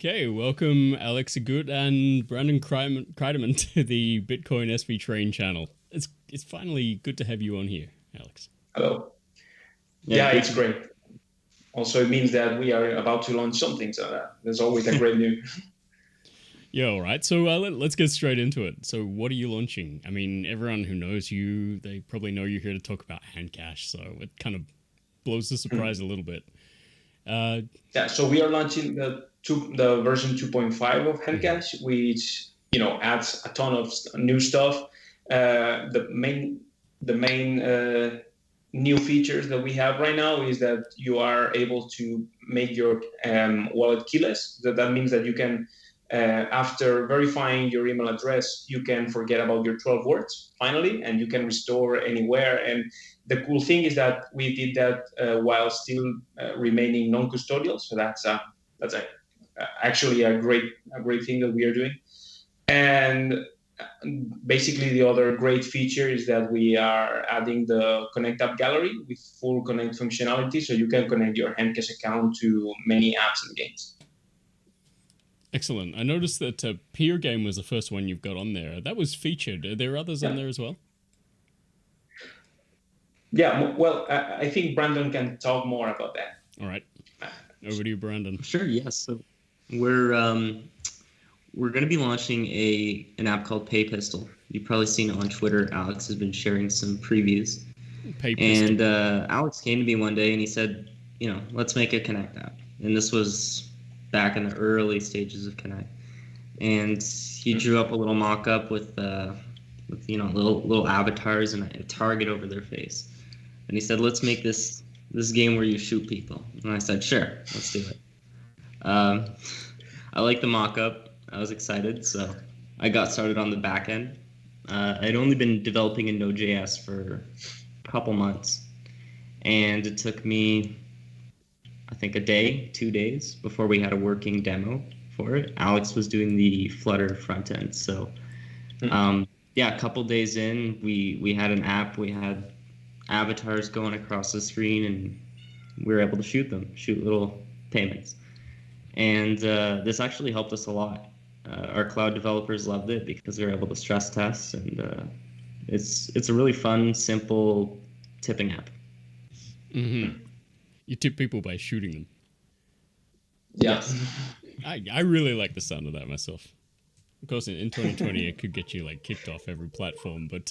Okay, welcome Alex Agut and Brandon Cryderman to the Bitcoin SV Train channel. It's finally good to have you on here, Alex. Hello. Yeah, it's great. Also, it means that we are about to launch something, so there's always a great news. Yeah, all right. So let's get straight into it. So what are you launching? I mean, everyone who knows you, they probably know you're here to talk about HandCash, so it kind of blows the surprise a little bit. Yeah, so we are launching the version 2.5 of HandCash, which adds a ton of new stuff. The main new features that we have right now is that you are able to make your wallet keyless. That means that you can, after verifying your email address, you can forget about your 12 words finally, and you can restore anywhere. And the cool thing is that we did that while still remaining non-custodial. So that's actually a great thing that we are doing. And basically, the other great feature is that we are adding the Connect App Gallery with full Connect functionality, so you can connect your HandCash account to many apps and games. Excellent. I noticed that Peer Game was the first one you've got on there. That was featured. Are there others on there as well? Yeah, well, I think Brandon can talk more about that. All right. Over to you, Brandon. Sure, yes. So we're going to be launching an app called PayPistol. You've probably seen it on Twitter. Alex has been sharing some previews. PayPistol. And Alex came to me one day and he said, let's make a Connect app. And this was back in the early stages of Connect. And he drew up a little mock-up with little avatars and a target over their face. And he said, let's make this game where you shoot people. And I said, sure, let's do it. I liked the mock-up. I was excited, so I got started on the back end. I'd only been developing in Node.js for a couple months, and it took me, I think, 2 days before we had a working demo for it. Alex was doing the Flutter front end, so a couple days in, we had an app. We had avatars going across the screen, and we were able to shoot little payments. And this actually helped us a lot. Our cloud developers loved it because they were able to stress test, and it's a really fun, simple tipping app. Mm-hmm. You tip people by shooting them. Yes. I really like the sound of that myself. Of course, in 2020, it could get you kicked off every platform, but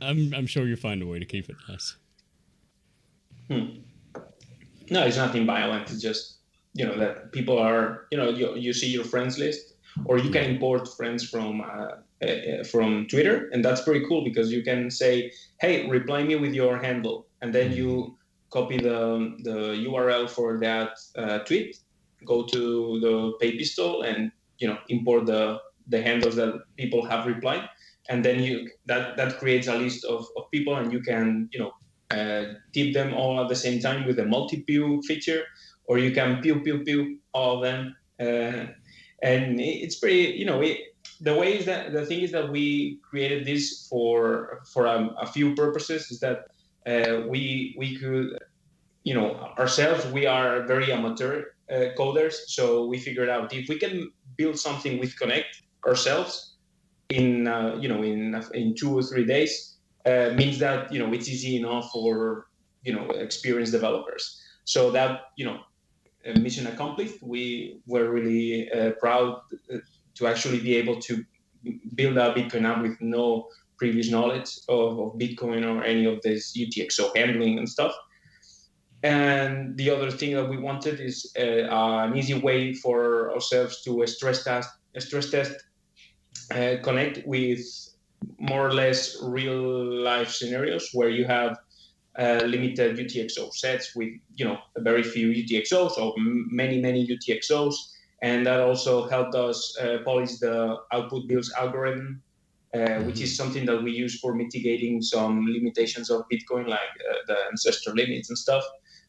I'm sure you'll find a way to keep it nice. No, it's nothing violent. It's just that people are you see your friends list, or you can import friends from Twitter, and that's pretty cool because you can say, hey, reply me with your handle, and then you copy the URL for that tweet, go to the PayPistol, and import the handles that people have replied, and then that creates a list of people, and you can tip them all at the same time with a multi-pew feature, or you can pew all of them, and it's pretty. The thing is that we created this for a few purposes. Is that we could ourselves, we are very amateur coders, so we figured out if we can build something with Connect ourselves in 2 or 3 days, means that it's easy enough for experienced developers. So that mission accomplished. We were really proud to actually be able to build a Bitcoin app with no previous knowledge of Bitcoin or any of this UTXO handling and stuff. And the other thing that we wanted is an easy way for ourselves to stress test Connect with more or less real life scenarios where you have limited UTXO sets with a very few UTXOs or many UTXOs, and that also helped us polish the output bills algorithm, which is something that we use for mitigating some limitations of Bitcoin, like the ancestor limits and stuff.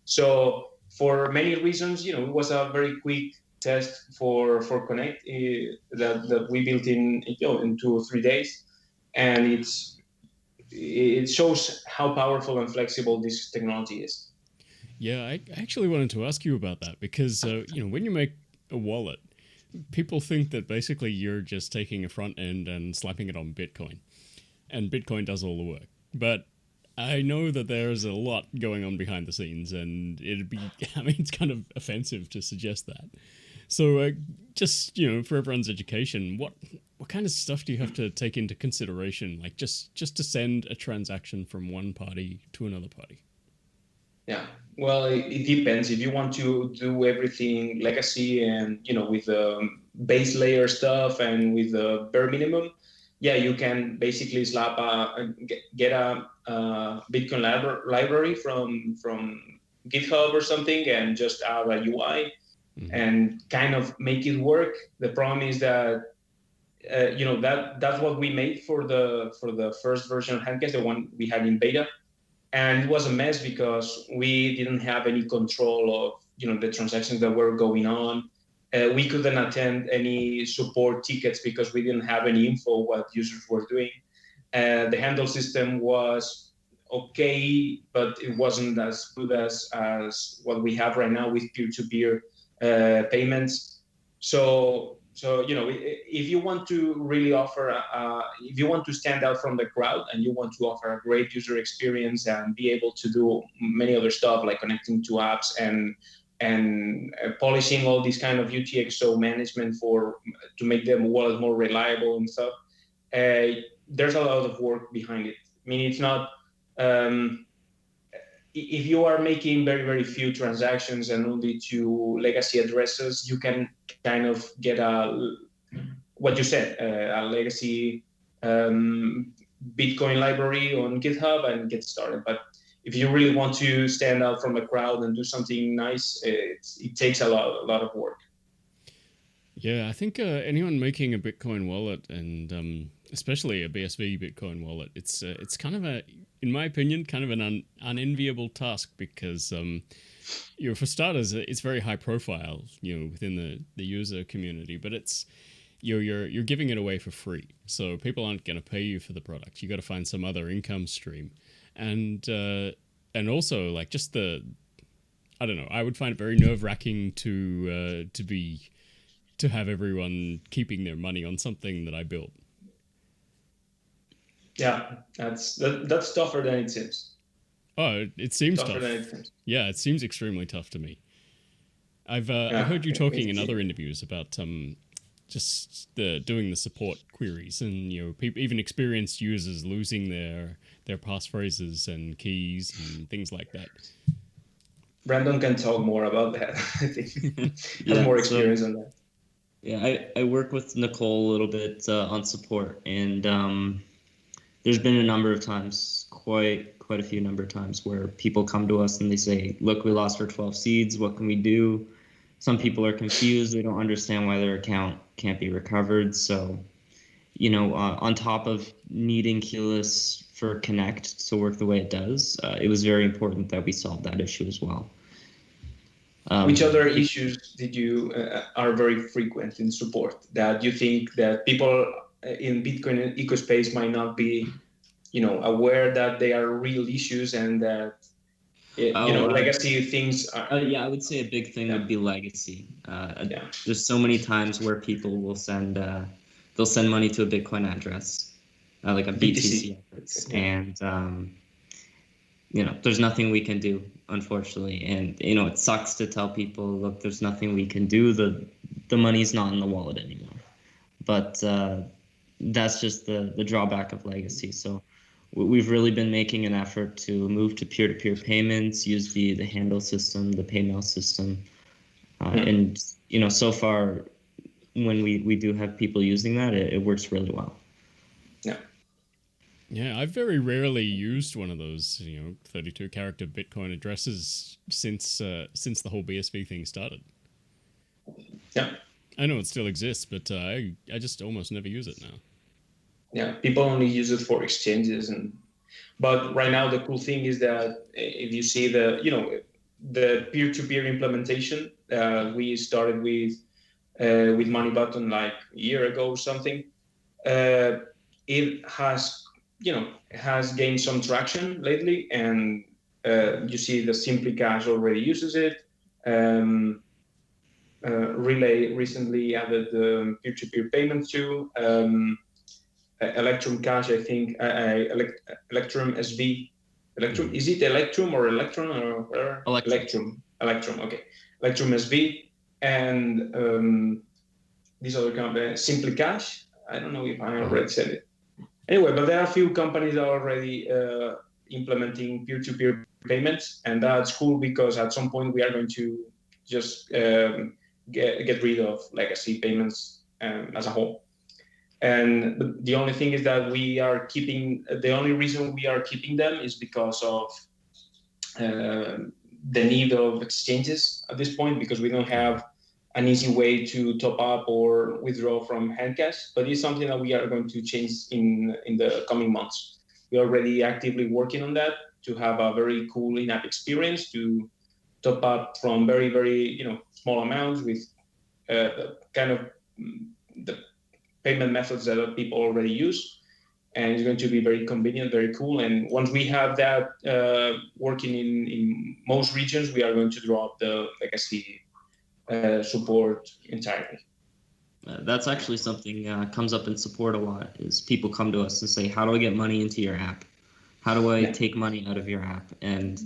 So for many reasons, it was a very quick test for Connect that we built in 2 or 3 days, and it shows how powerful and flexible this technology is. Yeah, I actually wanted to ask you about that because when you make a wallet, people think that basically you're just taking a front end and slapping it on Bitcoin, and Bitcoin does all the work. But I know that there's a lot going on behind the scenes, and it'd be, I mean, it's kind of offensive to suggest that. So, just for everyone's education, what kind of stuff do you have to take into consideration, like just to send a transaction from one party to another party? Yeah. Well, it depends. If you want to do everything legacy and with the base layer stuff and with the bare minimum, yeah, you can basically slap get a Bitcoin library from GitHub or something and just add a UI and kind of make it work. The problem is that that's what we made for the first version of HandCash, the one we had in beta, and it was a mess because we didn't have any control of the transactions that were going on. We couldn't attend any support tickets because we didn't have any info what users were doing. The handle system was okay, but it wasn't as good as what we have right now with peer-to-peer payments. So if you want to really offer, if you want to stand out from the crowd and you want to offer a great user experience and be able to do many other stuff like connecting to apps and polishing all these kind of UTXO management to make them wallet more reliable and stuff, there's a lot of work behind it. I mean, it's not. If you are making very, very few transactions and only two legacy addresses, you can kind of get what you said, a legacy Bitcoin library on GitHub and get started. But if you really want to stand out from the crowd and do something nice, it takes a lot of work. Yeah, I think anyone making a Bitcoin wallet and especially a BSV Bitcoin wallet, it's kind of in my opinion, kind of an unenviable task because for starters, it's very high profile, within the user community, but it's you're giving it away for free, so people aren't going to pay you for the product. You got to find some other income stream, and also like just I don't know, I would find it very nerve-wracking to have everyone keeping their money on something that I built. Yeah, that's tougher than it seems. Oh, it seems tougher tough. Than it seems. Yeah, it seems extremely tough to me. I've heard you talking in other interviews about just doing the support queries and even experienced users losing their passphrases and keys and things like that. Brandon can talk more about that. I think he has more experience on that. Yeah, I work with Nicole a little bit on support, and there's been a number of times, quite a few number of times, where people come to us and they say, "Look, we lost our 12 seeds. What can we do?" Some people are confused; they don't understand why their account can't be recovered. So, on top of needing Keyless for Connect to work the way it does, it was very important that we solve that issue as well. Which other issues did you are very frequent in support that you think that people in Bitcoin ecospace might not be, aware that they are real issues and that legacy things are? Yeah, I would say a big thing would be legacy. There's so many times where people will they'll send money to a Bitcoin address, like a BTC address, and there's nothing we can do, unfortunately. And, it sucks to tell people, look, there's nothing we can do. The money's not in the wallet anymore. But that's just the drawback of legacy. So we've really been making an effort to move to peer-to-peer payments, use the handle system, the PayMail system. And, so far, when we do have people using that, it works really well. Yeah. Yeah, I've very rarely used one of those, 32-character Bitcoin addresses since the whole BSV thing started. Yeah. I know it still exists, but I just almost never use it now. Yeah, people only use it for exchanges, but right now the cool thing is that if you see the peer-to-peer implementation, we started with Money Button like a year ago or something. It has gained some traction lately, and You see the Simply Cash already uses it. Relay recently added peer-to-peer payments too. Electrum Cash, I think, Electrum SV. Electrum, is it Electrum or Electron or whatever? Electrum, okay. Electrum SV, and this other company, Simply Cash. I don't know if I already said it. Anyway, but there are a few companies that are already implementing peer-to-peer payments, and that's cool because at some point we are going to just get rid of legacy payments as a whole. And the only thing is that the only reason we are keeping them is because of the need of exchanges at this point, because we don't have an easy way to top up or withdraw from HandCash, but it's something that we are going to change in the coming months. We're already actively working on that to have a very cool in-app experience to top up from very, very small amounts with kind of the payment methods that people already use. And it's going to be very convenient, very cool. And once we have that working in most regions, we are going to drop the legacy support entirely. That's actually something comes up in support a lot. Is people come to us and say, "How do I get money into your app? How do I take money out of your app?" And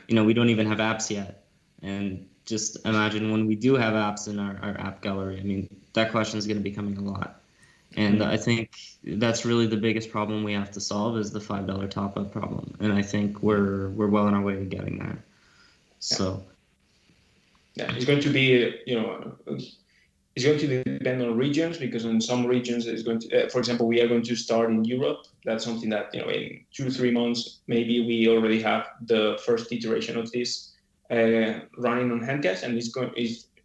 we don't even have apps yet. And just imagine when we do have apps in our app gallery. I mean, that question is going to be coming a lot. And I think that's really the biggest problem we have to solve is the $5 top-up problem. And I think we're well on our way to getting there. So. Yeah, it's going to be, it's going to depend on regions, because in some regions it's going to, for example, we are going to start in Europe. That's something that, in 2-3 months, maybe we already have the first iteration of this running on HandCash, and it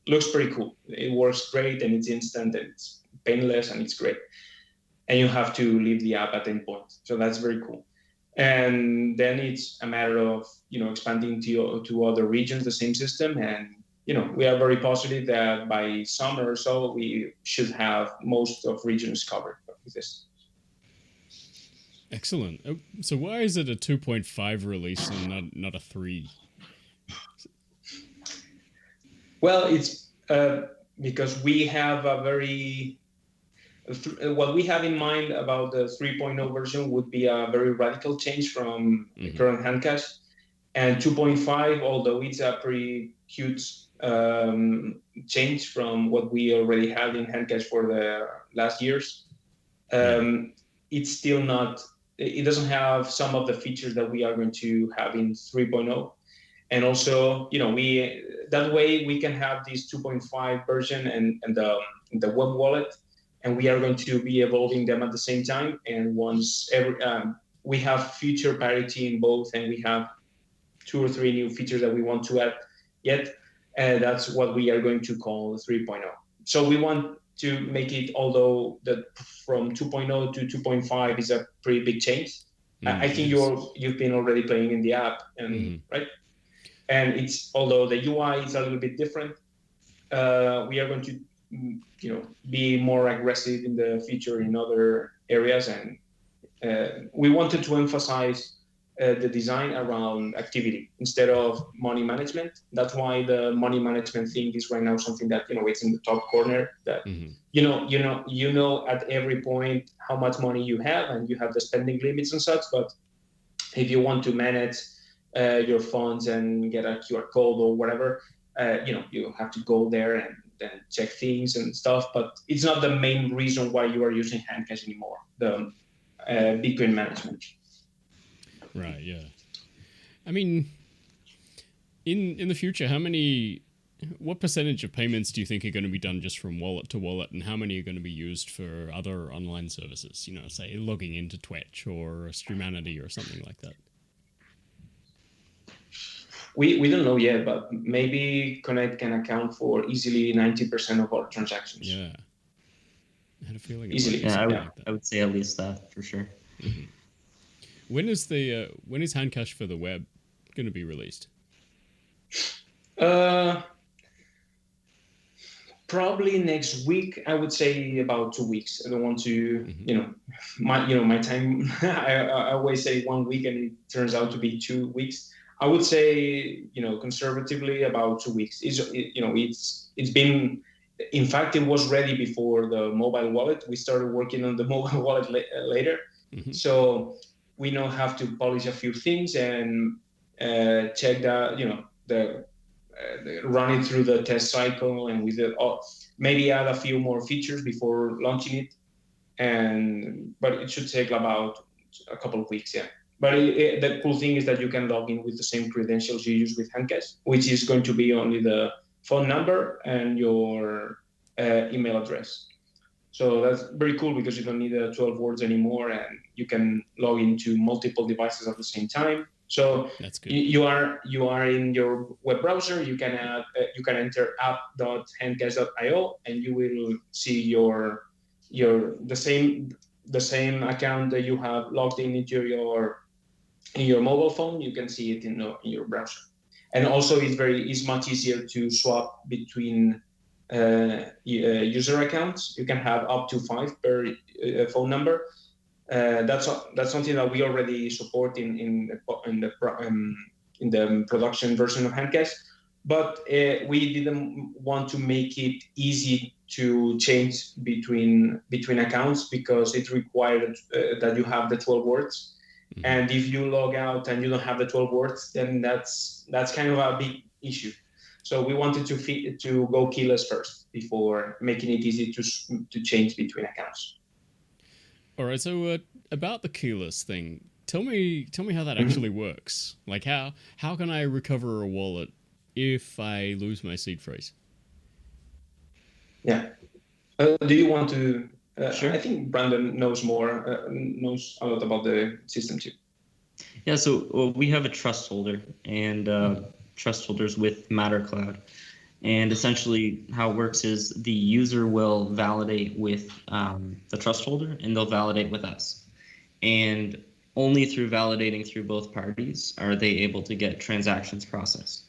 looks pretty cool. It works great, and it's instant, and it's painless, and it's great. And you have to leave the app at any point. So that's very cool. And then it's a matter of, expanding to other regions, the same system. And we are very positive that by summer or so, we should have most of regions covered with this. Excellent. So why is it a 2.5 release and not a 3? Well, it's because we have what we have in mind about the 3.0 version would be a very radical change from the current HandCash. And 2.5, although it's a pretty huge change from what we already had in HandCash for the last years, it's still not, it doesn't have some of the features that we are going to have in 3.0. And also, that way we can have this 2.5 version and the web wallet, and we are going to be evolving them at the same time. And once we have feature parity in both, and we have 2 or 3 new features that we want to add yet, that's what we are going to call 3.0. So we want to make it, although that from 2.0 to 2.5 is a pretty big change. I think you've been already playing in the app, and right? And although the UI is a little bit different, we are going to, be more aggressive in the feature in other areas. And we wanted to emphasize the design around activity instead of money management. That's why the money management thing is right now something that, it's in the top corner, that, at every point how much money you have, and you have the spending limits and such. But if you want to manage your funds and get a QR code or whatever, you have to go there and then check things and stuff. But it's not the main reason why you are using HandCash anymore, the Bitcoin management. Right, yeah. I mean, in the future, what percentage of payments do you think are going to be done just from wallet to wallet, and how many are going to be used for other online services? Say logging into Twitch or Streamanity or something like that. We don't know yet, but maybe Connect can account for easily 90% of our transactions. Yeah, I had a feeling. Easily. I would say at least that for sure. Mm-hmm. When is HandCash for the web going to be released? Probably next week. I would say about 2 weeks. I don't want to, my time. I always say 1 week, and it turns out to be 2 weeks. I would say, conservatively about 2 weeks. It's been, in fact, it was ready before the mobile wallet. We started working on the mobile wallet later. Mm-hmm. So we now have to polish a few things and check that, run it through the test cycle, and with it, maybe add a few more features before launching it. But it should take about a couple of weeks, yeah. But the cool thing is that you can log in with the same credentials you use with HandCash, which is going to be only the phone number and your email address. So that's very cool because you don't need 12 words anymore, and you can log into multiple devices at the same time. So that's good. You are in your web browser. You can enter app.handcash.io, and you will see the same account that you have logged into your mobile phone. You can see it in your browser, and also it's much easier to swap between user accounts. You can have up to 5 per phone number. That's something that we already support in the production version of HandCash, but we didn't want to make it easy to change between accounts because it required that you have the 12 words. Mm-hmm. And if you log out and you don't have the 12 words, then that's kind of a big issue. So we wanted to go keyless first before making it easy to change between accounts. All right. So about the keyless thing, tell me how that actually works. Like how can I recover a wallet if I lose my seed phrase? Yeah. Do you want to? Sure. I think Brandon knows knows a lot about the system too. Yeah, so we have a trust holder and trust holders with MatterCloud. And essentially how it works is the user will validate with the trust holder, and they'll validate with us. And only through validating through both parties are they able to get transactions processed,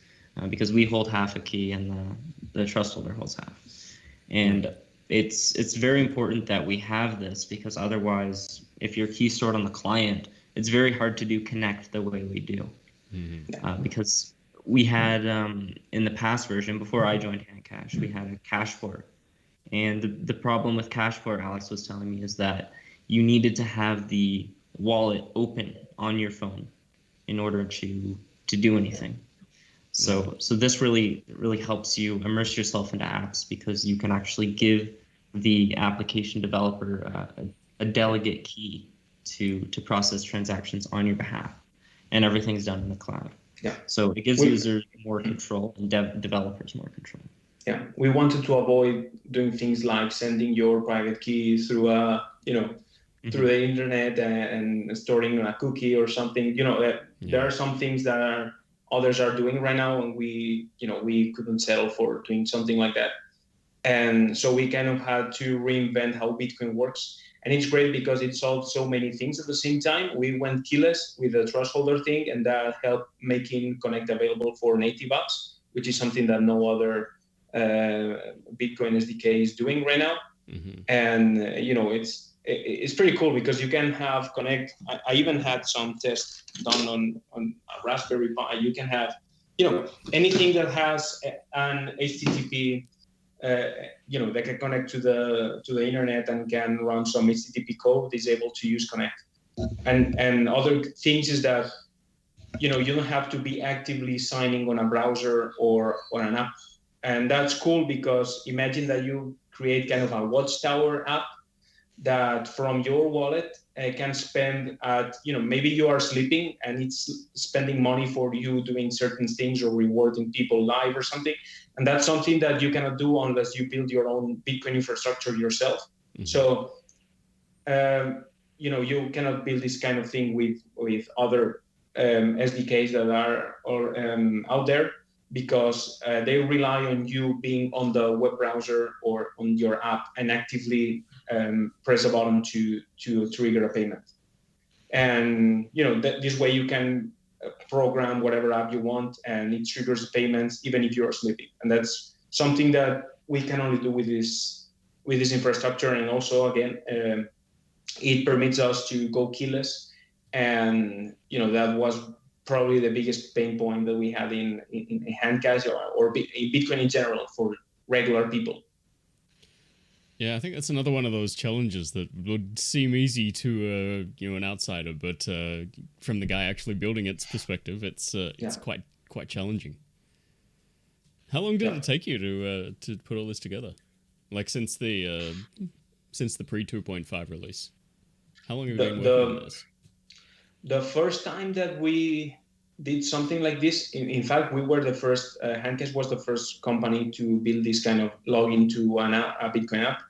because we hold half a key and the trust holder holds half. And it's very important that we have this, because otherwise, if your key stored on the client, it's very hard to do connect the way we do. Mm-hmm. Because we had in the past version, before I joined HandCash, we had a cash port. And the problem with cash port, Alex was telling me, is that you needed to have the wallet open on your phone in order to do anything. So this really helps you immerse yourself into apps, because you can actually give the application developer a delegate key to process transactions on your behalf, and everything's done in the cloud. Yeah. So it gives users more control and developers more control. Yeah, we wanted to avoid doing things like sending your private key through through the internet and storing a cookie or something. There are some things that others are doing right now, and we couldn't settle for doing something like that. And so we kind of had to reinvent how Bitcoin works. And it's great because it solved so many things at the same time. We went keyless with the trust holder thing, and that helped making Connect available for native apps, which is something that no other Bitcoin SDK is doing right now. Mm-hmm. And it's pretty cool because you can have Connect. I even had some tests done on a Raspberry Pi. You can have anything that has an HTTP that can connect to the internet and can run some HTTP code is able to use Connect. And other things is that you don't have to be actively signing on a browser or on an app. And that's cool because imagine that you create kind of a watchtower app that from your wallet can spend at, maybe you are sleeping and it's spending money for you doing certain things or rewarding people live or something. And that's something that you cannot do unless you build your own Bitcoin infrastructure yourself. Mm-hmm. So, you cannot build this kind of thing with other SDKs that are out there, because they rely on you being on the web browser or on your app and actively press a button to trigger a payment. And this way you can program whatever app you want, and it triggers the payments even if you're sleeping. And that's something that we can only do with this infrastructure. And also, again, it permits us to go keyless, and that was probably the biggest pain point that we had in HandCash or in Bitcoin in general for regular people. Yeah, I think that's another one of those challenges that would seem easy to an outsider, but from the guy actually building its perspective, it's quite challenging. How long did it take you to put all this together? Like since the pre 2.5 release, how long have you been working on this? The first time that we did something like this, in fact, we were the first. HandCash was the first company to build this kind of login to a Bitcoin app.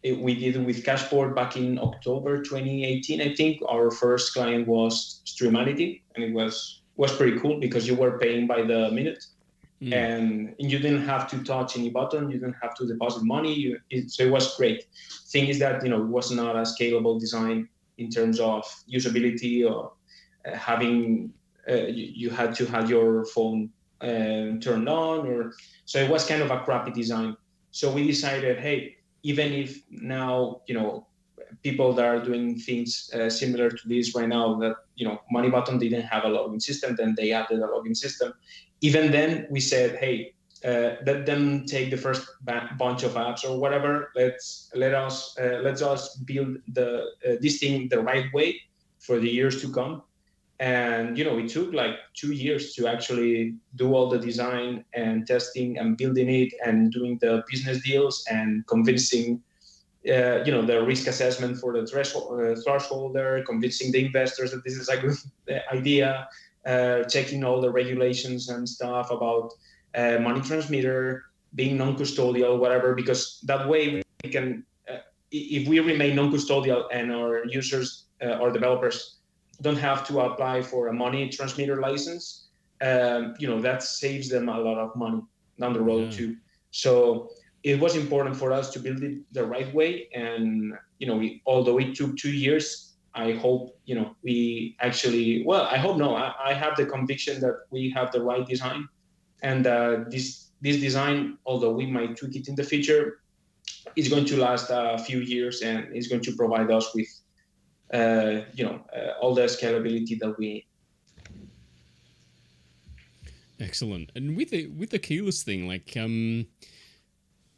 We did it with Cashboard back in October 2018. I think our first client was Streamality, and it was pretty cool because you were paying by the minute. And you didn't have to touch any button. You didn't have to deposit money. So it was great. Thing is that it was not a scalable design in terms of usability or having. You had to have your phone turned on, or so it was kind of a crappy design. So we decided, hey, even if now people that are doing things similar to this right now, that Money Button didn't have a login system, then they added a login system. Even then, we said, hey, let them take the first bunch of apps or whatever. Let's us build this thing the right way for the years to come. And it took like 2 years to actually do all the design and testing and building it and doing the business deals and convincing the risk assessment for the threshold there, convincing the investors that this is a good idea, checking all the regulations and stuff about money transmitter, being non-custodial, whatever, because that way we can, if we remain non-custodial and our users or developers don't have to apply for a money transmitter license, that saves them a lot of money down the road too. So it was important for us to build it the right way. And, although it took 2 years, I hope, we actually, I hope no, I have the conviction that we have the right design. And this design, although we might tweak it in the future, is going to last a few years and is going to provide us with, all the scalability that we need. Excellent. And with the keyless thing, like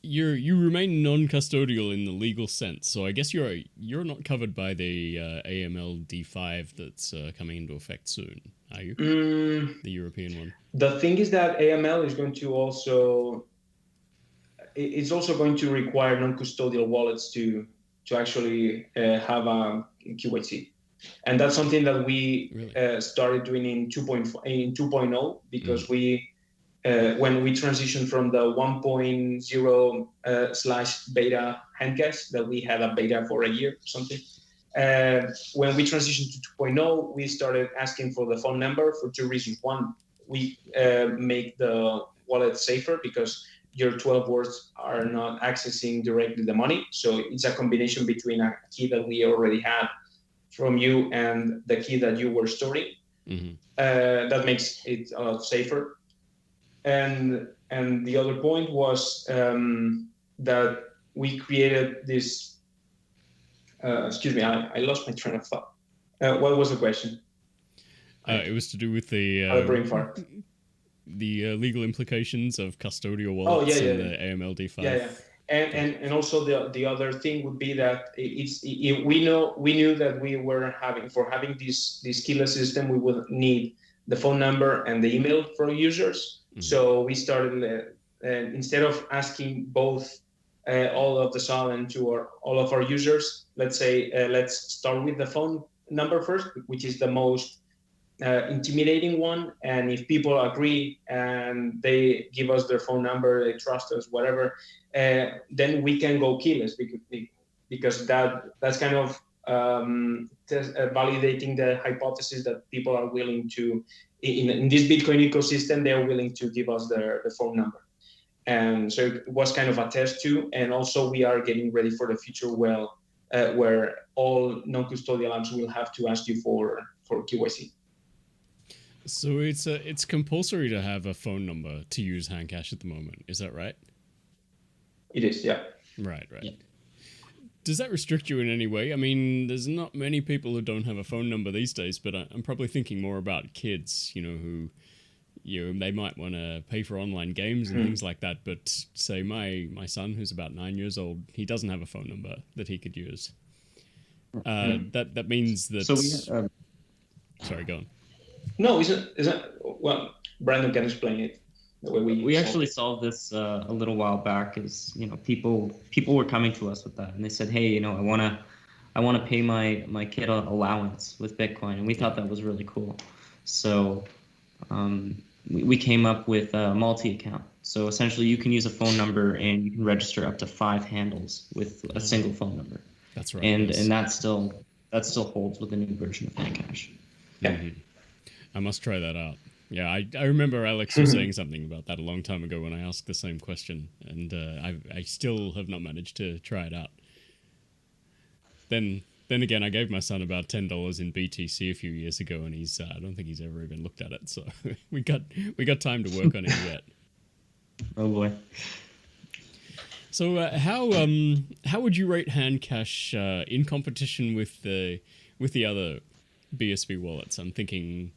you remain non-custodial in the legal sense, so I guess you're not covered by the AML D5 that's coming into effect soon, are you? The European one. The thing is that AML is going to also going to require non-custodial wallets to actually have a QYC. And that's something that we started doing in 2.0 because we when we transitioned from the 1.0 / beta HandCash, that we had a beta for a year or something. When we transitioned to 2.0, we started asking for the phone number for 2 reasons. One, we make the wallet safer because your 12 words are not accessing directly the money. So it's a combination between a key that we already had from you and the key that you were storing. That makes it a lot safer. And the other point was that we created this. Excuse me, I lost my train of thought. What was the question? It was to do with the brain fart. The legal implications of custodial wallets and the AML D5. Yeah. And also the other thing would be that we knew that we were having this keyless system, we would need the phone number and the email for users. So we started instead of asking both all of the sudden to all of our users, let's say let's start with the phone number first, which is the most intimidating one. And if people agree and they give us their phone number, they trust us, whatever, then we can go keyless because that's kind of validating the hypothesis that people are willing to, in this Bitcoin ecosystem, they're willing to give us their phone number. And so it was kind of a test too. And also we are getting ready for the future where all non-custodial apps will have to ask you for KYC. So it's compulsory to have a phone number to use HandCash at the moment. Is that right? It is, yeah. Right. Yeah. Does that restrict you in any way? I mean, there's not many people who don't have a phone number these days, but I'm probably thinking more about kids, who, they might want to pay for online games and things like that. But say my son, who's about 9 years old, he doesn't have a phone number that he could use. That means that. So Sorry, go on. No, isn't well, Brandon can explain it the way we actually solved this a little while back. Is people were coming to us with that, and they said, hey, I want to pay my kid an allowance with Bitcoin, and we thought that was really cool. So we came up with a multi-account. So essentially, you can use a phone number and you can register up to 5 handles with a single phone number. That's right. And yes. and that still holds with the new version of HandCash. Yeah. I must try that out. Yeah, I remember Alex was saying something about that a long time ago when I asked the same question, and I still have not managed to try it out. Then again, I gave my son about $10 in BTC a few years ago, and he's I don't think he's ever even looked at it. So we got time to work on it yet. Oh boy. So how would you rate HandCash in competition with the other BSV wallets? I'm thinking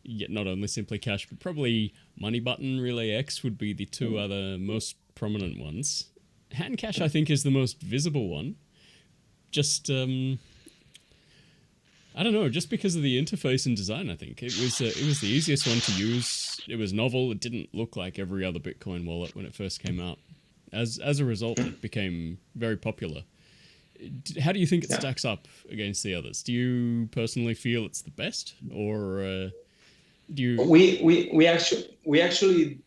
not only Simply Cash, but probably Money Button, Relay X would be the 2 other most prominent ones. HandCash, I think, is the most visible one. Just I don't know, just because of the interface and design. I think it was the easiest one to use. It was novel. It didn't look like every other Bitcoin wallet when it first came out. As a result, it became very popular. How do you think it stacks up against the others? Do you personally feel it's the best, or do you? We actually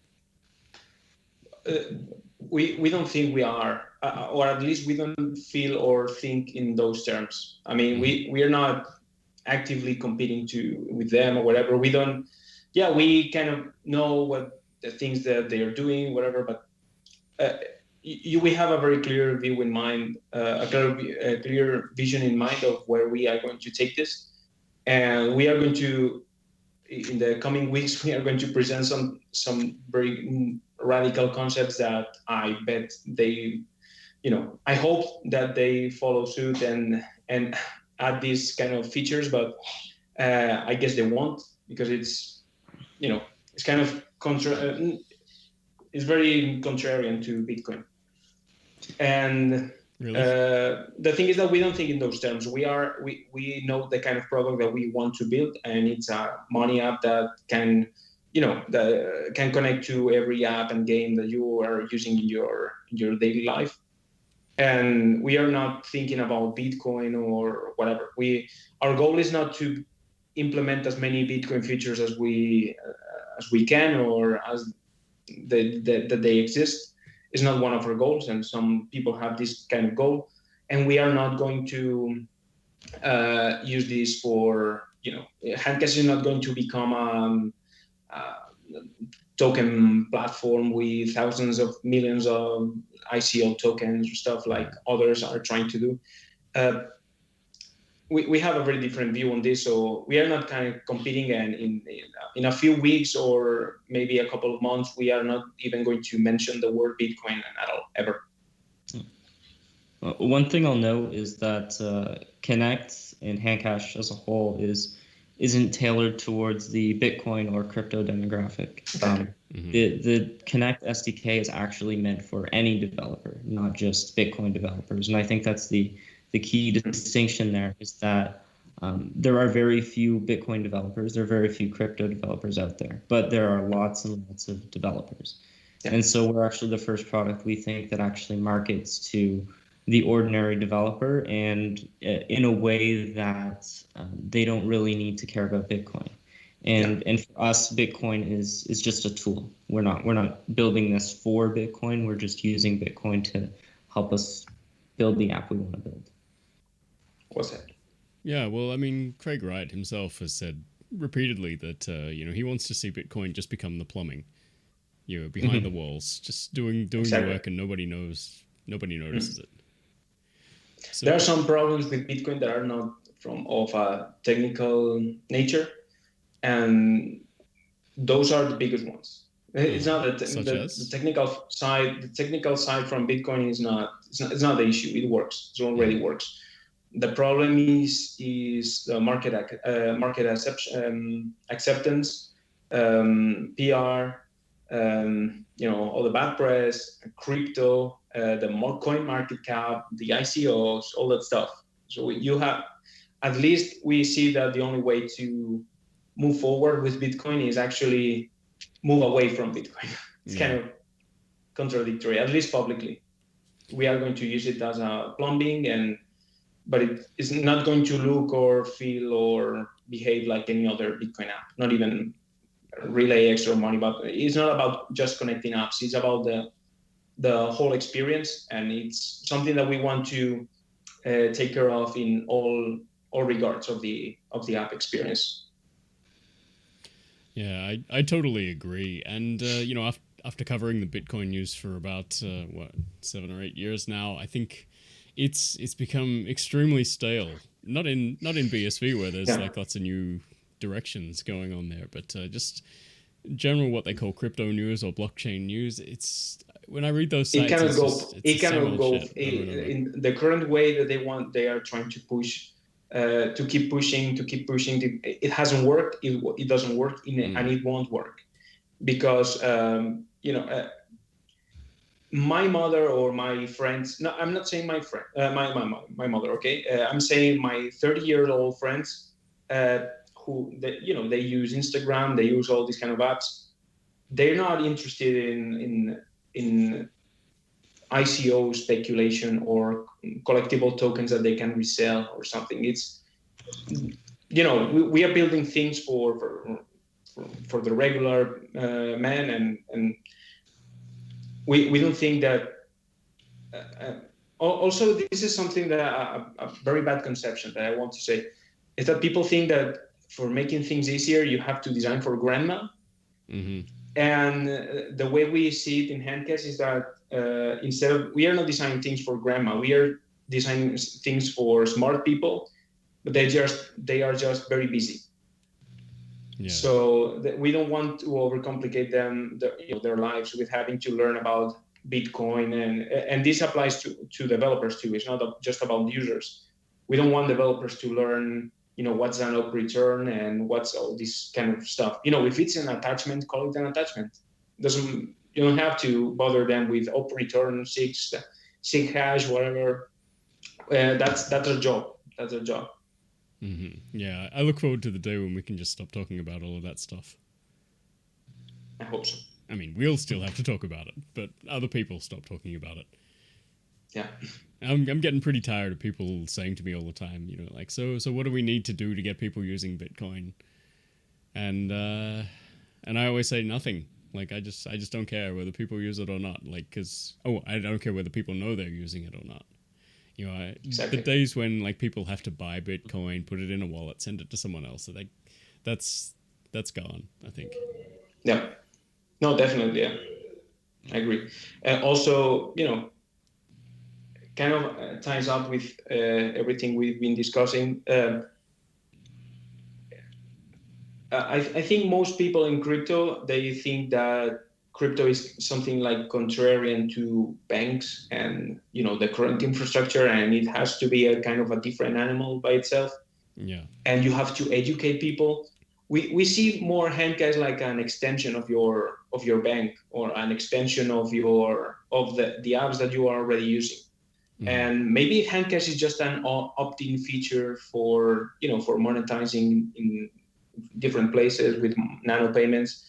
we don't think we are, or at least we don't feel or think in those terms. I mean, we are not actively competing with them or whatever. We don't. Yeah, we kind of know what the things that they are doing, whatever, but. We have a very clear view in mind, a clear vision in mind of where we are going to take this, and we are going to, in the coming weeks, we are going to present some very radical concepts that I bet they, I hope that they follow suit and add these kind of features, but I guess they won't, because it's kind of it's very contrarian to Bitcoin. And Really? the thing is that we don't think in those terms. We know the kind of product that we want to build, and it's a money app that can, that can connect to every app and game that you are using in your daily life. And we are not thinking about Bitcoin or whatever. Our goal is not to implement as many Bitcoin features as we can, or as that they exist. Is not one of our goals, and some people have this kind of goal, and we are not going to use this for, HandCash is not going to become a token platform with thousands of millions of ICO tokens or stuff like others are trying to do. We have a very different view on this, so we are not kind of competing, and in a few weeks or maybe a couple of months, we are not even going to mention the word Bitcoin at all, ever. One thing I'll note is that Connect and HandCash as a whole isn't tailored towards the Bitcoin or crypto demographic. The Connect SDK is actually meant for any developer, not just Bitcoin developers, and I think that's the key distinction there is that there are very few Bitcoin developers, there are very few crypto developers out there, but there are lots and lots of developers. Yeah. And so we're actually the first product we think that actually markets to the ordinary developer, and in a way that they don't really need to care about Bitcoin. And for us, Bitcoin is just a tool. We're not building this for Bitcoin. We're just using Bitcoin to help us build the app we want to build. What's that? Yeah, well, I mean, Craig Wright himself has said repeatedly that he wants to see Bitcoin just become the plumbing, behind the walls, just doing the work, and nobody notices it. So, there are some problems with Bitcoin that are not of a technical nature, and those are the biggest ones. It's not Such the as? technical side. The technical side from Bitcoin is not. It's not the issue. It works. It already works. The problem is the market acceptance, PR, all the bad press, crypto, the coin market cap, the ICOs, all that stuff. So you have, at least we see that the only way to move forward with Bitcoin is actually move away from Bitcoin. It's kind of contradictory, at least publicly. We are going to use it as a plumbing, but it is not going to look or feel or behave like any other Bitcoin app, not even relay extra money. But it's not about just connecting apps. It's about the whole experience, and it's something that we want to take care of in all regards of the app experience. Yeah, I totally agree. And, after covering the Bitcoin news for about, 7 or 8 years now, I think it's become extremely stale. Not in BSV where there's like lots of new directions going on there, but just general what they call crypto news or blockchain news. It's when I read those sites, it cannot go in the current way that they are trying to push, to keep pushing. It hasn't worked. It doesn't work, and it won't work because my mother or my friends. No, I'm not saying my friend, my mother. Okay, I'm saying my 30-year-old friends who they use Instagram, they use all these kind of apps. They're not interested in ICO speculation or collectible tokens that they can resell or something. It's we are building things for the regular man, and we don't think that. Also, this is something that a very bad conception that I want to say is that people think that for making things easier, you have to design for grandma. Mm-hmm. And the way we see it in HandCash is that we are not designing things for grandma. We are designing things for smart people, but they are just very busy. Yeah. So we don't want to overcomplicate their lives with having to learn about Bitcoin, and this applies to developers too. It's not just about users. We don't want developers to learn, what's an up return and what's all this kind of stuff. If it's an attachment, call it an attachment. You don't have to bother them with up return, sig hash, whatever. That's their job. That's their job. Mm-hmm. Yeah, I look forward to the day when we can just stop talking about all of that stuff. I hope so. I mean, we'll still have to talk about it, but other people stop talking about it. Yeah. I'm getting pretty tired of people saying to me all the time, like, so what do we need to do to get people using Bitcoin? And I always say nothing. Like, I just don't care whether people use it or not. Like, I don't care whether people know they're using it or not. Exactly. The days when like people have to buy Bitcoin, put it in a wallet, send it to someone else, that's gone, I think. Yeah. No, definitely. Yeah. I agree. Also, kind of ties up with everything we've been discussing. I think most people in crypto, they think that crypto is something like contrarian to banks and the current infrastructure, and it has to be a kind of a different animal by itself. Yeah. And you have to educate people. We see more HandCash like an extension of your bank, or an extension of the apps that you are already using. Mm-hmm. And maybe HandCash is just an opt-in feature for monetizing in different places with nano payments.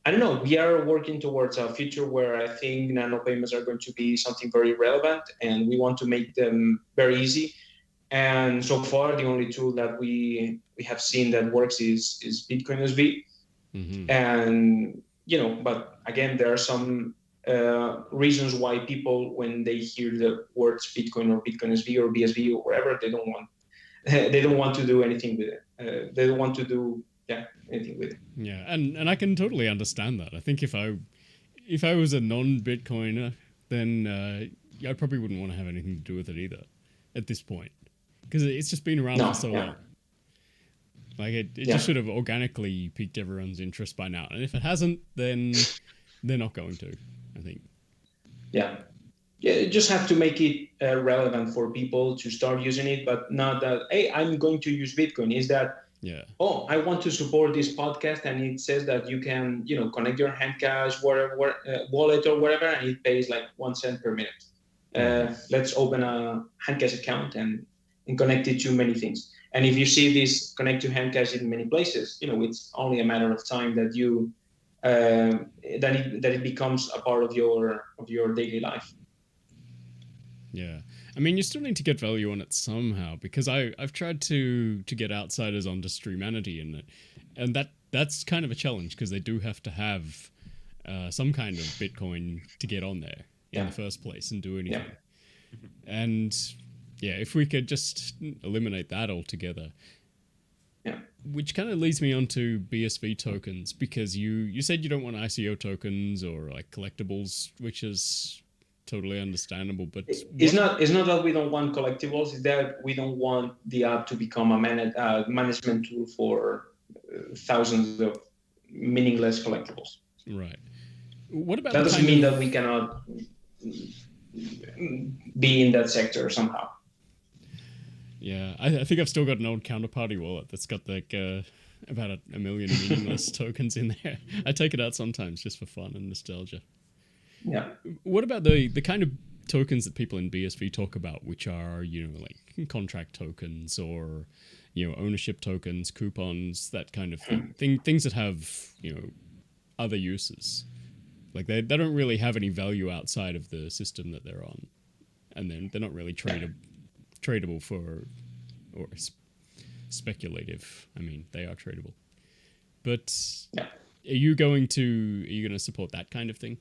I don't know. We are working towards a future where I think nano payments are going to be something very relevant, and we want to make them very easy. And so far, the only tool that we have seen that works is Bitcoin SV. Mm-hmm. And but again, there are some reasons why people, when they hear the words Bitcoin or Bitcoin SV or BSV or whatever, they don't want to do anything with it. They don't want to do anything with it. Yeah, and I can totally understand that. I think if I was a non-Bitcoiner, then I probably wouldn't want to have anything to do with it either at this point, because it's just been around for so long. Like it just should have organically piqued everyone's interest by now. And if it hasn't, then they're not going to, I think. Yeah. Yeah, you just have to make it relevant for people to start using it, but not that, hey, I'm going to use Bitcoin. Is that, oh, I want to support this podcast, and it says that you can, connect your HandCash wallet or whatever, and it pays like 1 cent per minute. Let's open a HandCash account and connect it to many things. And if you see this connect to HandCash in many places, it's only a matter of time that you that it becomes a part of your daily life. Yeah, I mean, you still need to get value on it somehow, because I've tried to get outsiders onto Streamanity in it, and that's kind of a challenge, because they do have to have some kind of Bitcoin to get on there in the first place and do anything. And if we could just eliminate that altogether. Which kind of leads me on to BSV tokens, because you said you don't want ICO tokens or like collectibles, which is totally understandable, but it's not that we don't want collectibles, it's that we don't want the app to become a management tool for thousands of meaningless collectibles. Right. What about that? Doesn't mean that we cannot be in that sector somehow. Yeah, I think I've still got an old Counterparty wallet that's got like about a million meaningless tokens in there. I take it out sometimes just for fun and nostalgia. Yeah. What about the kind of tokens that people in BSV talk about, which are, like contract tokens or, ownership tokens, coupons, that kind of thing? Things that have, other uses. Like they don't really have any value outside of the system that they're on. And then they're not really tradable for, or speculative. I mean, they are tradable. But are you going to support that kind of thing?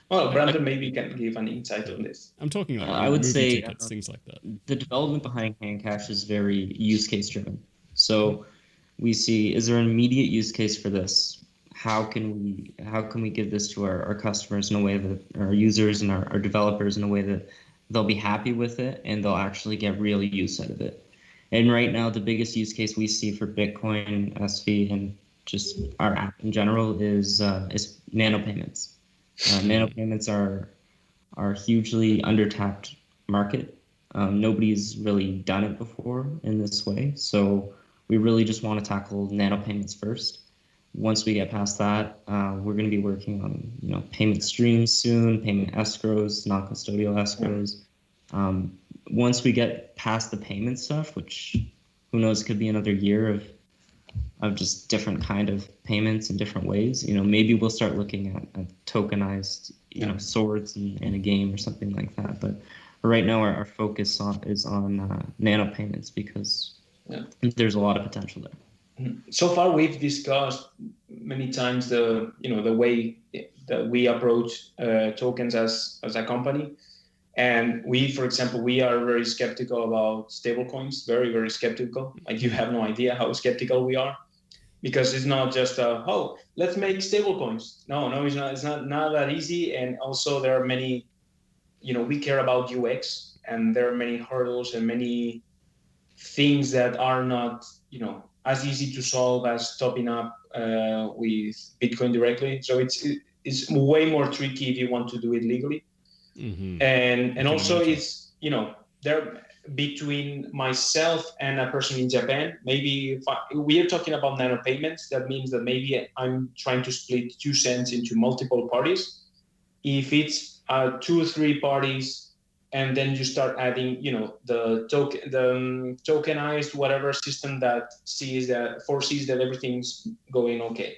Well, Brandon maybe can give an insight on this. I'm talking like I would say tickets, things like that. The development behind HandCash is very use case driven. So we see, is there an immediate use case for this? How can we give this to our customers in a way that our users and our developers in a way that they'll be happy with it and they'll actually get real use out of it? And right now, the biggest use case we see for Bitcoin, SV, and just our app in general is nano payments. Nano payments are a hugely undertapped market. Nobody's really done it before in this way. So we really just want to tackle nano payments first. Once we get past that, we're going to be working on payment streams soon, payment escrows, non-custodial escrows. Once we get past the payment stuff, which who knows, could be another year of just different kind of payments in different ways. Maybe we'll start looking at tokenized, swords in a game or something like that. But right now, our focus is on nano payments, because there's a lot of potential there. So far, we've discussed many times the way that we approach tokens as a company, and we, for example, we are very skeptical about stablecoins. Very, very skeptical. Like, you have no idea how skeptical we are, because it's not just let's make stablecoins. No, it's not. It's not that easy. And also, there are many. We care about UX, and there are many hurdles and many things that are not as easy to solve as topping up with Bitcoin directly. So it's way more tricky if you want to do it legally. Mm-hmm. And also it's, there between myself and a person in Japan, maybe we are talking about nano payments. That means that maybe I'm trying to split 2 cents into multiple parties. If it's 2 or 3 parties, and then you start adding, the tokenized whatever system that foresees that everything's going okay.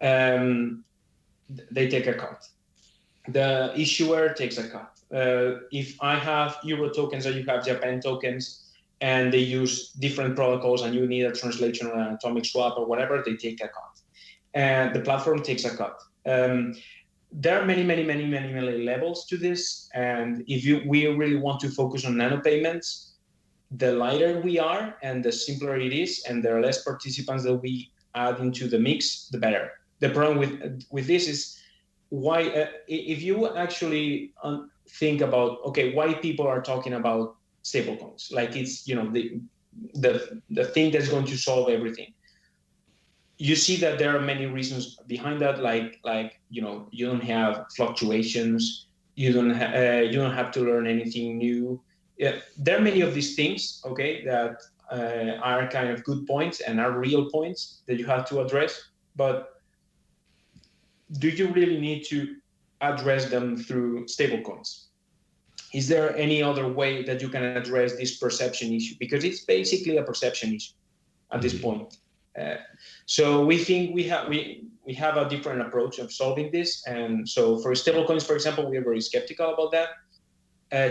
They take a cut. The issuer takes a cut. If I have Euro tokens or you have Japan tokens, and they use different protocols, and you need a translation or an atomic swap or whatever, they take a cut. And the platform takes a cut. There are many levels to this, and if we really want to focus on nano payments, the lighter we are and the simpler it is, and there are less participants that we add into the mix, the better. The problem with this is why, if you actually think about why people are talking about stablecoins, like it's the thing that's going to solve everything. You see that there are many reasons behind that, like you don't have fluctuations, you don't have to learn anything new. Yeah, there are many of these things, okay, that are kind of good points and are real points that you have to address. But do you really need to address them through stablecoins? Is there any other way that you can address this perception issue? Because it's basically a perception issue at this point. So we think we have a different approach of solving this. And so for stablecoins, for example, we are very skeptical about that.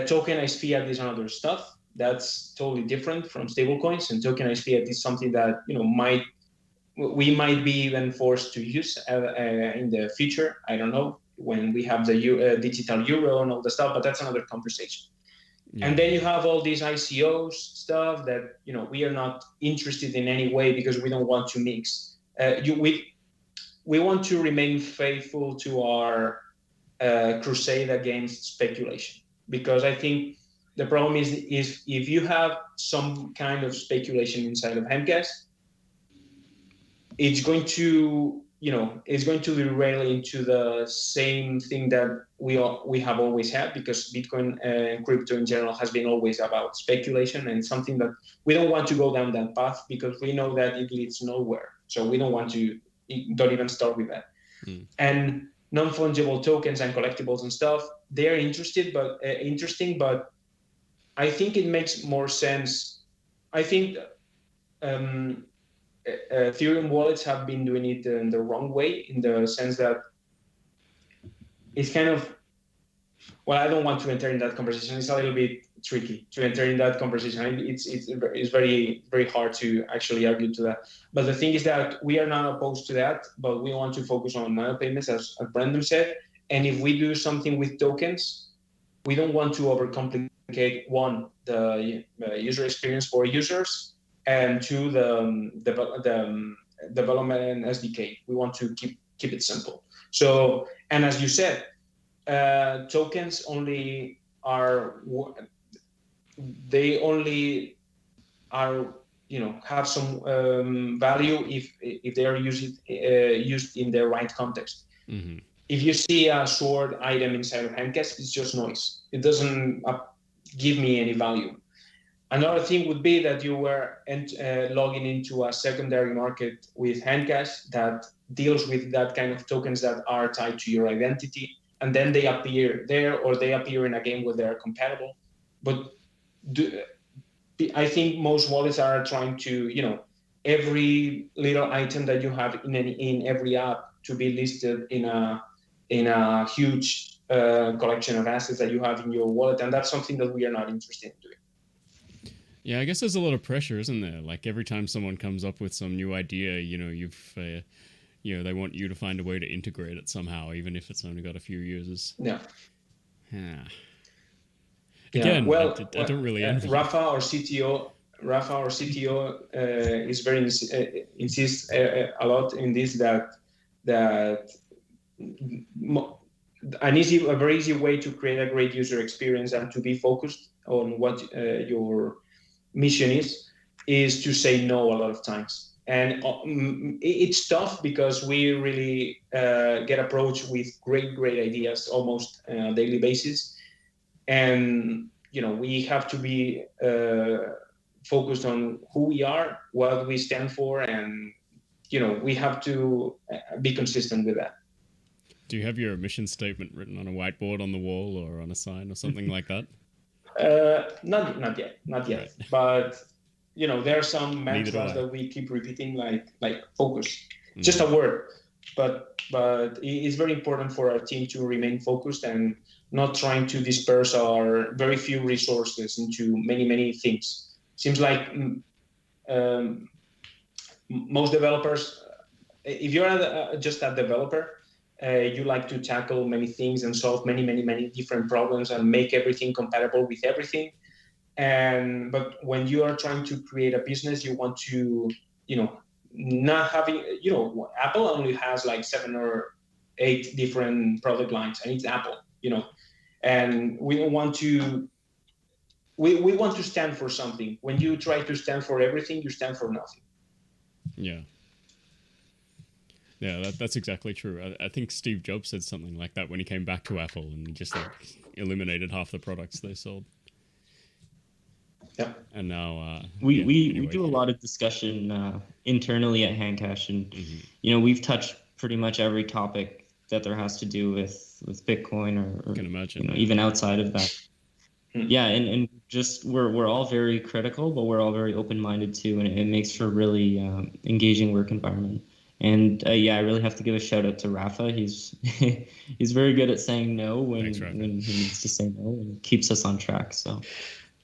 Tokenized fiat is another stuff that's totally different from stablecoins, and tokenized fiat is something that we might be even forced to use in the future. I don't know, when we have the digital euro and all the stuff, but that's another conversation. Yeah. And then you have all these ICOs stuff that we are not interested in any way, because we don't want to mix. We want to remain faithful to our crusade against speculation, because I think the problem is if you have some kind of speculation inside of HandCash, it's going to derail into the same thing that we have always had, because Bitcoin and crypto in general has been always about speculation, and something that we don't want to go down that path, because we know that it leads nowhere. So we don't even start with that. And non-fungible tokens and collectibles and stuff, they're interesting, but I think it makes more sense. I think Ethereum wallets have been doing it in the wrong way, in the sense that it's kind of, well, I don't want to enter in that conversation. It's a little bit tricky to enter in that conversation. It's very, very hard to actually argue to that. But the thing is that we are not opposed to that, but we want to focus on nano payments, as Brandon said. And if we do something with tokens, we don't want to overcomplicate, one, the user experience for users, and two, the development and SDK. We want to keep it simple. So, and as you said, tokens only are, they only are, have some value if they are used in the right context. Mm-hmm. If you see a sword item inside of HandCash, it's just noise. It doesn't give me any value. Another thing would be that you were logging into a secondary market with HandCash that deals with that kind of tokens that are tied to your identity, and then they appear there, or they appear in a game where they're compatible. But I think most wallets are trying to, every little item that you have in every app to be listed in a huge collection of assets that you have in your wallet, and that's something that we are not interested in doing. Yeah, I guess there's a lot of pressure, isn't there? Like every time someone comes up with some new idea, they want you to find a way to integrate it somehow, even if it's only got a few users. Yeah. Yeah. Again, well, I don't really envy Rafa, our CTO, is very insists a lot in this, that a very easy way to create a great user experience and to be focused on what your mission is to say no a lot of times. And it's tough, because we really get approached with great ideas almost on a daily basis. And, we have to be focused on who we are, what we stand for, and, we have to be consistent with that. Do you have your mission statement written on a whiteboard on the wall or on a sign or something like that? Not yet. Right. But there are some mantras that we keep repeating, like focus, just a word. But it's very important for our team to remain focused and not trying to disperse our very few resources into many things. Seems like most developers, if you're just a developer, you like to tackle many things and solve many different problems and make everything compatible with everything. But when you are trying to create a business, you want to, not having, Apple only has like 7 or 8 different product lines, and it's Apple, and we don't want to we want to stand for something. When you try to stand for everything, you stand for nothing. Yeah. Yeah, that's exactly true. I think Steve Jobs said something like that when he came back to Apple and he just like eliminated half the products they sold. Yeah. And now, We anyway. do a lot of discussion internally at HandCash, and we've touched pretty much every topic that there has to do with Bitcoin or Can imagine, even outside of that. Yeah, and just we're all very critical, but we're all very open minded too, and it makes for a really engaging work environment. And I really have to give a shout out to Rafa. He's he's very good at saying no when he needs to say no, and keeps us on track. So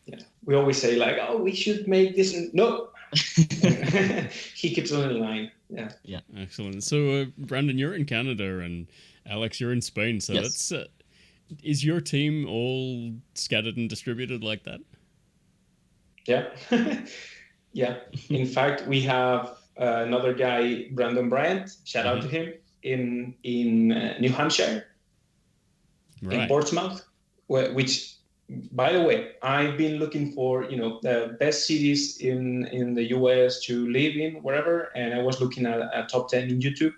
yeah, we always say like, oh, we should make this. No, he keeps on in line. Yeah. Excellent. So, Brandon, you're in Canada, and Alex, you're in Spain. So yes. that's is your team all scattered and distributed like that? Yeah. Yeah. In fact, we have another guy, Brandon Bryant. Shout out to him in New Hampshire, in Portsmouth, which, by the way, I've been looking for the best cities in the US to live in, wherever, and I was looking at a top 10 in YouTube.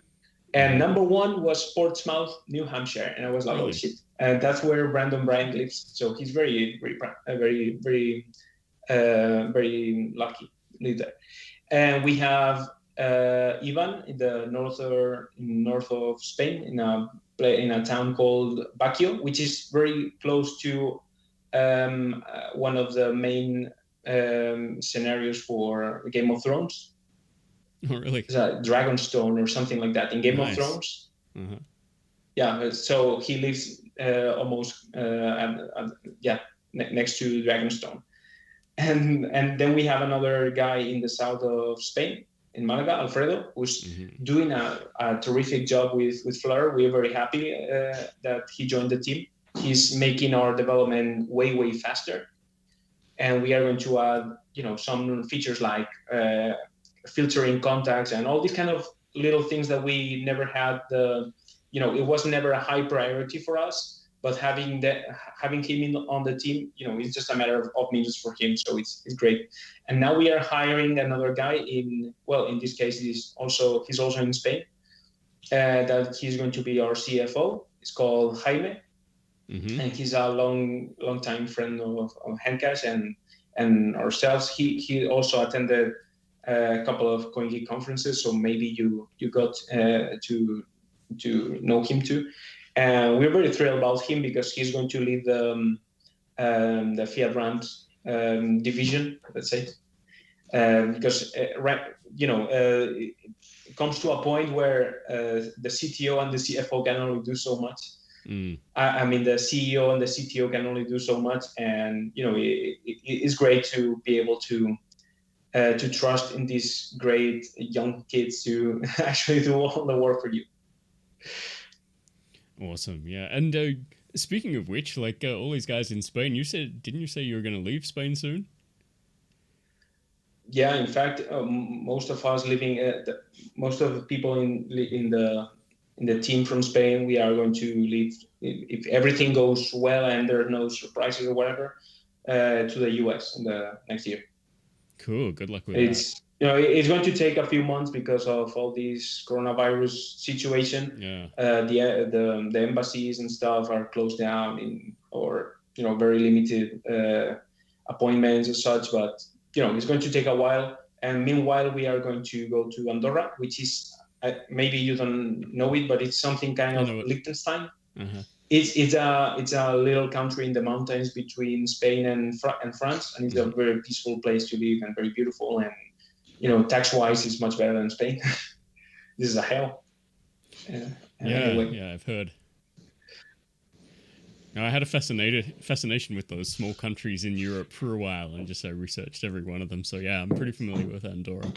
And number one was Portsmouth, New Hampshire, and I was like, oh shit! And that's where Brandon Bryant lives. So he's very, very lucky to live there. And we have Ivan in the north of Spain, in a town called Baquio, which is very close to one of the main scenarios for Game of Thrones. Oh, really? It's a Dragonstone or something like that in Game of Thrones. Yeah, so he lives almost next to Dragonstone. And then we have another guy in the south of Spain, in Malaga, Alfredo, who's doing a terrific job with Flutter. We're very happy that he joined the team. He's making our development way, way faster. And we are going to add, some features like filtering contacts and all these kind of little things that we never had. It was never a high priority for us. But having him in on the team, it's just a matter of minutes for him. So it's great. And now we are hiring another guy in this case, he's also in Spain. That he's going to be our CFO. It's called Jaime. And he's a long time friend of HandCash and ourselves. He also attended a couple of CoinGeek conferences, so maybe you got to know him too. And we're very thrilled about him because he's going to lead the Fiat Ramp division, let's say, because it comes to a point where the CTO and the CFO can only do so much. I mean, the CEO and the CTO can only do so much, and it's great to be able to trust in these great young kids to actually do all the work for you. Awesome, yeah. And speaking of which, like all these guys in Spain, didn't you say you were going to leave Spain soon? Yeah, in fact, most of us most of the people in the team from Spain, we are going to leave if everything goes well and there are no surprises or whatever, to the US in the next year. Cool. Good luck with that. It's going to take a few months because of all this coronavirus situation. Yeah. The embassies and stuff are closed down or very limited appointments and such. But it's going to take a while. And meanwhile, we are going to go to Andorra, which is maybe you don't know it, but it's something kind of Liechtenstein. It's a little country in the mountains between Spain and France, and it's a very peaceful place to live and very beautiful. And tax-wise, it's much better than Spain. This is a hell. Yeah, I've heard. Now, I had a fascination with those small countries in Europe for a while, and just researched every one of them. So yeah, I'm pretty familiar with Andorra.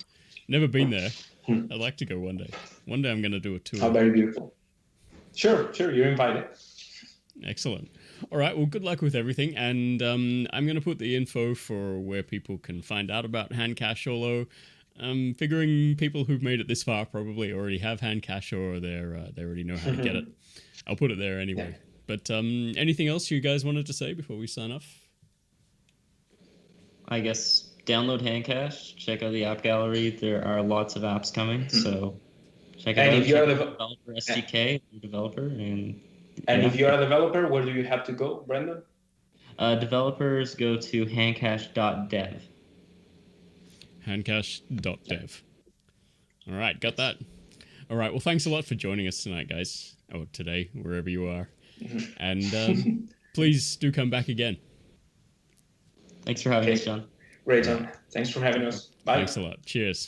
Never been there. I'd like to go one day. One day I'm going to do a tour. Oh, very beautiful. Sure, you're invited. Excellent. All right, well, good luck with everything, and I'm going to put the info for where people can find out about HandCash, although I'm figuring people who've made it this far probably already have HandCash or they already know how to get it. I'll put it there anyway. Yeah. But anything else you guys wanted to say before we sign off? I guess download HandCash, check out the app gallery. There are lots of apps coming, so check it And out. if you're Check a out the dev- developer SDK, developer, and and yeah. if you're a developer, where do you have to go, Brandon? Developers go to handcash.dev. Handcash.dev. All right, got that. All right, well, thanks a lot for joining us tonight, guys. Or today, wherever you are. And please do come back again. Thanks for having us, John. Great, John. Thanks for having us. Bye. Thanks a lot. Cheers.